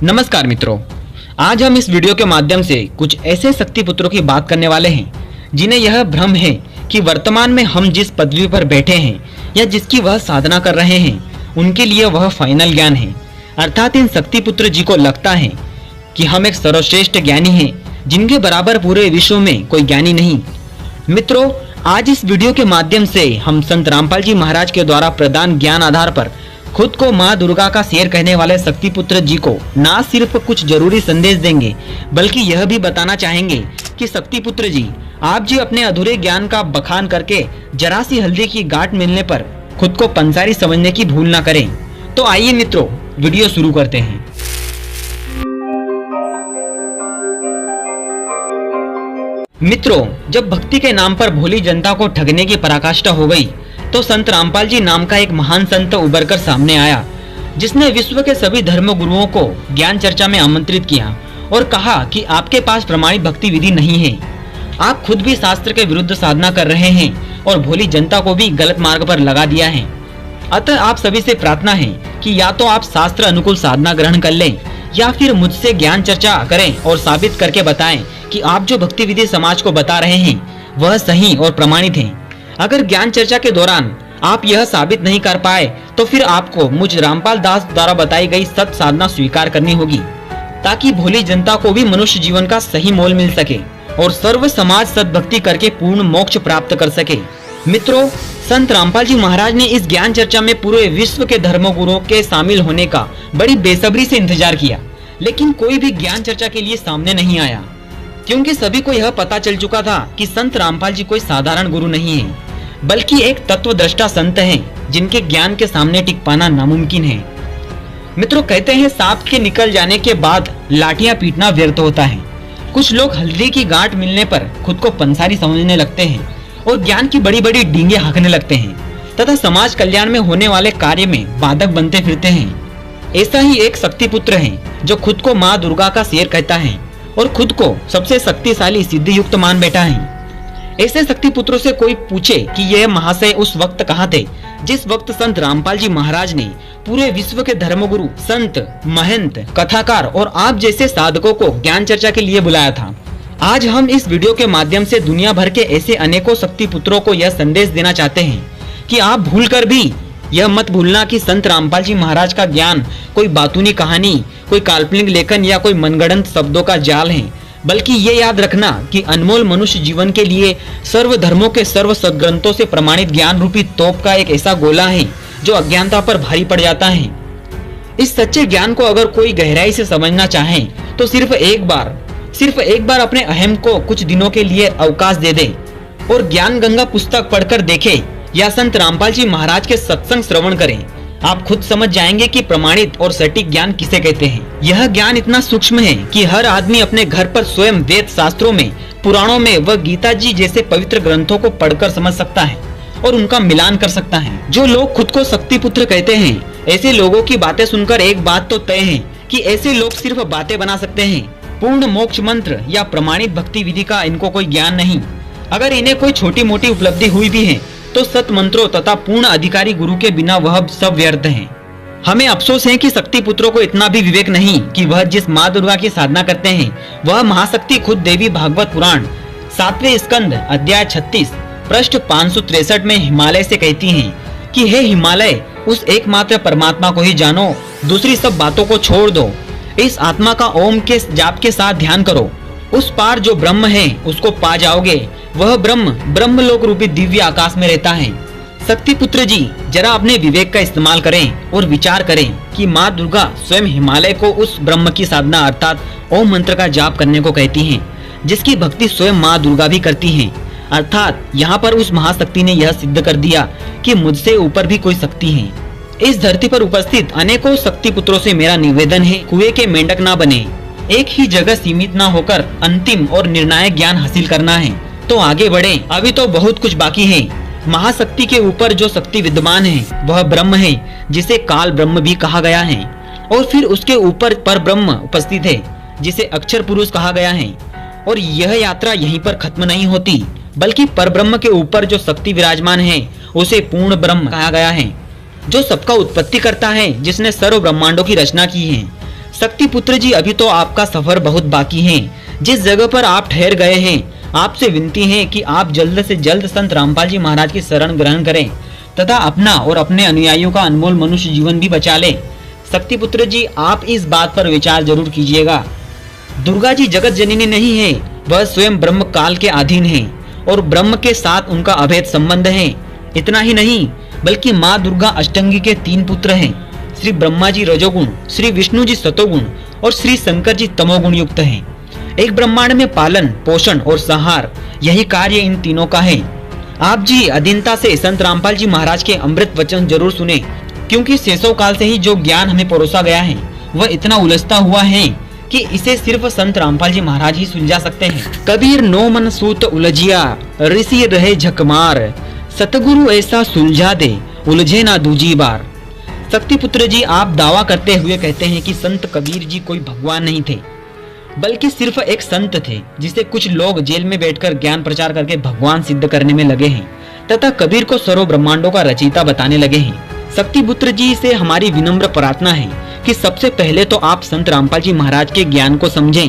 नमस्कार मित्रों, आज हम इस वीडियो के माध्यम से कुछ ऐसे शक्ति पुत्रों की बात करने वाले हैं जिन्हें यह भ्रम है कि वर्तमान में हम जिस पदवी पर बैठे हैं या जिसकी वह साधना कर रहे हैं उनके लिए वह फाइनल ज्ञान है। अर्थात इन शक्ति पुत्र जी को लगता है कि हम एक सर्वश्रेष्ठ ज्ञानी हैं जिनके बराबर पूरे विश्व में कोई ज्ञानी नहीं। मित्रों, आज इस वीडियो के माध्यम से हम संत रामपाल जी महाराज के द्वारा प्रदान ज्ञान आधार पर खुद को माँ दुर्गा का शेर कहने वाले शक्ति पुत्र जी को ना सिर्फ कुछ जरूरी संदेश देंगे बल्कि यह भी बताना चाहेंगे कि शक्ति पुत्र जी, आप जी अपने अधूरे ज्ञान का बखान करके जरा सी हल्दी की गांठ मिलने पर खुद को पंसारी समझने की भूल ना करें। तो आइए मित्रों, वीडियो शुरू करते हैं। मित्रों, जब भक्ति के नाम पर भोली जनता को ठगने की पराकाष्ठा हो गई तो संत रामपाल जी नाम का एक महान संत उभर कर सामने आया, जिसने विश्व के सभी धर्म गुरुओं को ज्ञान चर्चा में आमंत्रित किया और कहा कि आपके पास प्रमाणित भक्ति विधि नहीं है। आप खुद भी शास्त्र के विरुद्ध साधना कर रहे हैं और भोली जनता को भी गलत मार्ग पर लगा दिया है। अतः आप सभी से प्रार्थना है कि या तो आप शास्त्र अनुकूल साधना ग्रहण कर लें या फिर मुझसे ज्ञान चर्चा करें और साबित करके बताएं कि आप जो भक्ति विधि समाज को बता रहे हैं वह सही और प्रमाणित है। अगर ज्ञान चर्चा के दौरान आप यह साबित नहीं कर पाए तो फिर आपको मुझ रामपाल दास द्वारा बताई गई सत साधना स्वीकार करनी होगी, ताकि भोली जनता को भी मनुष्य जीवन का सही मोल मिल सके और सर्व समाज सद्भक्ति करके पूर्ण मोक्ष प्राप्त कर सके। मित्रों, संत रामपाल जी महाराज ने इस ज्ञान चर्चा में पूरे विश्व के धर्मगुरुओं के शामिल होने का बड़ी बेसब्री से इंतजार किया, लेकिन कोई भी ज्ञान चर्चा के लिए सामने नहीं आया, क्योंकि सभी को यह पता चल चुका था कि संत रामपाल जी कोई साधारण गुरु नहीं है बल्कि एक तत्वदृष्टा संत हैं जिनके ज्ञान के सामने टिक पाना नामुमकिन है। मित्रों, कहते हैं सांप के निकल जाने के बाद लाठियां पीटना व्यर्थ होता है। कुछ लोग हल्दी की गांठ मिलने पर खुद को पंसारी समझने लगते हैं और ज्ञान की बड़ी बड़ी डींगे हाँकने लगते हैं तथा समाज कल्याण में होने वाले कार्य में बाधक बनते फिरते हैं। ऐसा ही एक शक्ति पुत्र है जो खुद को माँ दुर्गा का शेर कहता है और खुद को सबसे शक्तिशाली सिद्धि युक्त मान बैठा है। ऐसे शक्ति पुत्रों से कोई पूछे कि यह महाशय उस वक्त कहाँ थे जिस वक्त संत रामपाल जी महाराज ने पूरे विश्व के धर्मगुरु, संत, महंत, कथाकार और आप जैसे साधकों को ज्ञान चर्चा के लिए बुलाया था। आज हम इस वीडियो के माध्यम से दुनिया भर के ऐसे अनेकों शक्ति पुत्रों को यह संदेश देना चाहते हैं कि आप भूलकर भी यह मत भूलना कि संत रामपाल जी महाराज का ज्ञान कोई बातूनी कहानी, कोई काल्पनिक लेखन या कोई मनगढ़ंत शब्दों का जाल है, बल्कि ये याद रखना कि अनमोल मनुष्य जीवन के लिए सर्व धर्मों के सर्व सद्ग्रंथों से प्रमाणित ज्ञान रूपी तोप का एक ऐसा गोला है जो अज्ञानता पर भारी पड़ जाता है। इस सच्चे ज्ञान को अगर कोई गहराई से समझना चाहे तो सिर्फ एक बार अपने अहम को कुछ दिनों के लिए अवकाश दे दे और ज्ञान गंगा पुस्तक पढ़कर देखे या संत रामपाल जी महाराज के सत्संग श्रवण करें। आप खुद समझ जाएंगे कि प्रमाणित और सटीक ज्ञान किसे कहते हैं। यह ज्ञान इतना सूक्ष्म है कि हर आदमी अपने घर पर स्वयं वेद शास्त्रों में, पुराणों में व गीता जी जैसे पवित्र ग्रंथों को पढ़कर समझ सकता है और उनका मिलान कर सकता है। जो लोग खुद को शक्ति पुत्र कहते हैं, ऐसे लोगों की बातें सुनकर एक बात तो तय है कि ऐसे लोग सिर्फ बातें बना सकते हैं। पूर्ण मोक्ष मंत्र या प्रमाणित भक्ति विधि का इनको कोई ज्ञान नहीं। अगर इन्हें कोई छोटी मोटी उपलब्धि हुई भी है तो सत मंत्रों तथा पूर्ण अधिकारी गुरु के बिना वह सब व्यर्थ हैं। हमें अफसोस है कि शक्ति पुत्रों को इतना भी विवेक नहीं कि वह जिस माँ दुर्गा की साधना करते हैं वह महाशक्ति खुद देवी भागवत पुराण 7वें स्कंद अध्याय 36 पृष्ठ 563 में हिमालय से कहती हैं कि हे हिमालय, उस एकमात्र परमात्मा को ही जानो, दूसरी सब बातों को छोड़ दो। इस आत्मा का ओम के जाप के साथ ध्यान करो। उस पार जो ब्रह्म है उसको पा जाओगे। वह ब्रह्मलोक रूपी दिव्य आकाश में रहता है। शक्ति पुत्र जी, जरा अपने विवेक का इस्तेमाल करें और विचार करें कि माँ दुर्गा स्वयं हिमालय को उस ब्रह्म की साधना अर्थात ओम मंत्र का जाप करने को कहती हैं, जिसकी भक्ति स्वयं माँ दुर्गा भी करती हैं। अर्थात यहाँ पर उस महाशक्ति ने यह सिद्ध कर दिया कि मुझसे ऊपर भी कोई शक्ति है। इस धरती पर उपस्थित अनेकों शक्ति पुत्रों से मेरा निवेदन है, कुएं के मेंढक ना बने। एक ही जगह सीमित ना होकर अंतिम और निर्णायक ज्ञान हासिल करना है तो आगे बढ़े। अभी तो बहुत कुछ बाकी है। महाशक्ति के ऊपर जो शक्ति विद्यमान है वह ब्रह्म है, जिसे काल ब्रह्म भी कहा गया है, और फिर उसके ऊपर पर ब्रह्म उपस्थित है जिसे अक्षर पुरुष कहा गया है। और यह यात्रा यहीं पर खत्म नहीं होती, बल्कि पर ब्रह्म के ऊपर जो शक्ति विराजमान है उसे पूर्ण ब्रह्म कहा गया है, जो सबका उत्पत्ति करता है, जिसने सर्व ब्रह्मांडों की रचना की है। शक्ति पुत्र जी, अभी तो आपका सफर बहुत बाकी है। जिस जगह पर आप ठहर गए हैं, आपसे विनती है कि आप जल्द से जल्द संत रामपाल जी महाराज की शरण ग्रहण करें तथा अपना और अपने अनुयायियों का अनमोल मनुष्य जीवन भी बचा लें। शक्ति पुत्र जी, आप इस बात पर विचार जरूर कीजिएगा। दुर्गा जी जगत जननी नहीं है, वह स्वयं ब्रह्म काल के अधीन है और ब्रह्म के साथ उनका अभेद संबंध है। इतना ही नहीं, बल्कि माँ दुर्गा अष्टंगी के 3 पुत्र हैं। श्री ब्रह्मा जी रजोगुण, श्री विष्णु जी सतोगुण और श्री शंकर जी तमोगुण युक्त हैं। एक ब्रह्मांड में पालन, पोषण और संहार, यही कार्य इन तीनों का है। आप जी अधीनता से संत रामपाल जी महाराज के अमृत वचन जरूर सुने, क्योंकि शेषों काल से ही जो ज्ञान हमें परोसा गया है वह इतना उलझता हुआ है कि इसे सिर्फ संत रामपाल जी महाराज ही सुलझा सकते हैं। कबीर नो मन सूत उलझिया, ऋषि रहे झकमार, सतगुरु ऐसा सुलझा दे, उलझे ना दूजी बार। शक्ति पुत्र जी, आप दावा करते हुए कहते हैं कि संत कबीर जी कोई भगवान नहीं थे, बल्कि सिर्फ एक संत थे जिसे कुछ लोग जेल में बैठकर ज्ञान प्रचार करके भगवान सिद्ध करने में लगे हैं तथा कबीर को सर्व ब्रह्मांडों का रचयिता बताने लगे हैं। शक्ति पुत्र जी से हमारी विनम्र प्रार्थना है कि सबसे पहले तो आप संत रामपाल जी महाराज के ज्ञान को समझें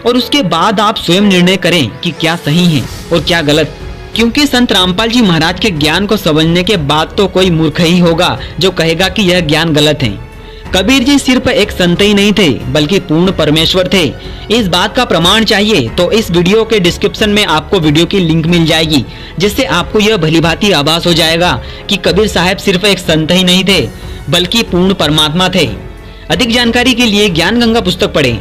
और उसके बाद आप स्वयं निर्णय करें कि क्या सही है और क्या गलत, क्योंकि संत रामपाल जी महाराज के ज्ञान को समझने के बाद तो कोई मूर्ख ही होगा जो कहेगा कि यह ज्ञान गलत है। कबीर जी सिर्फ एक संत ही नहीं थे, बल्कि पूर्ण परमेश्वर थे। इस बात का प्रमाण चाहिए तो इस वीडियो के डिस्क्रिप्शन में आपको वीडियो की लिंक मिल जाएगी, जिससे आपको यह भलीभांति आभास हो जाएगा कि कबीर साहब सिर्फ एक संत ही नहीं थे, बल्कि पूर्ण परमात्मा थे। अधिक जानकारी के लिए ज्ञान गंगा पुस्तक पढ़ें।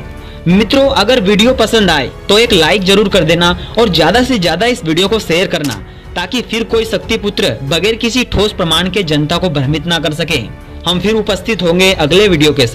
मित्रों, अगर वीडियो पसंद आए तो एक लाइक जरूर कर देना और ज्यादा से ज्यादा इस वीडियो को शेयर करना, ताकि फिर कोई शक्ति पुत्र बगैर किसी ठोस प्रमाण के जनता को भ्रमित ना कर सके। हम फिर उपस्थित होंगे अगले वीडियो के साथ।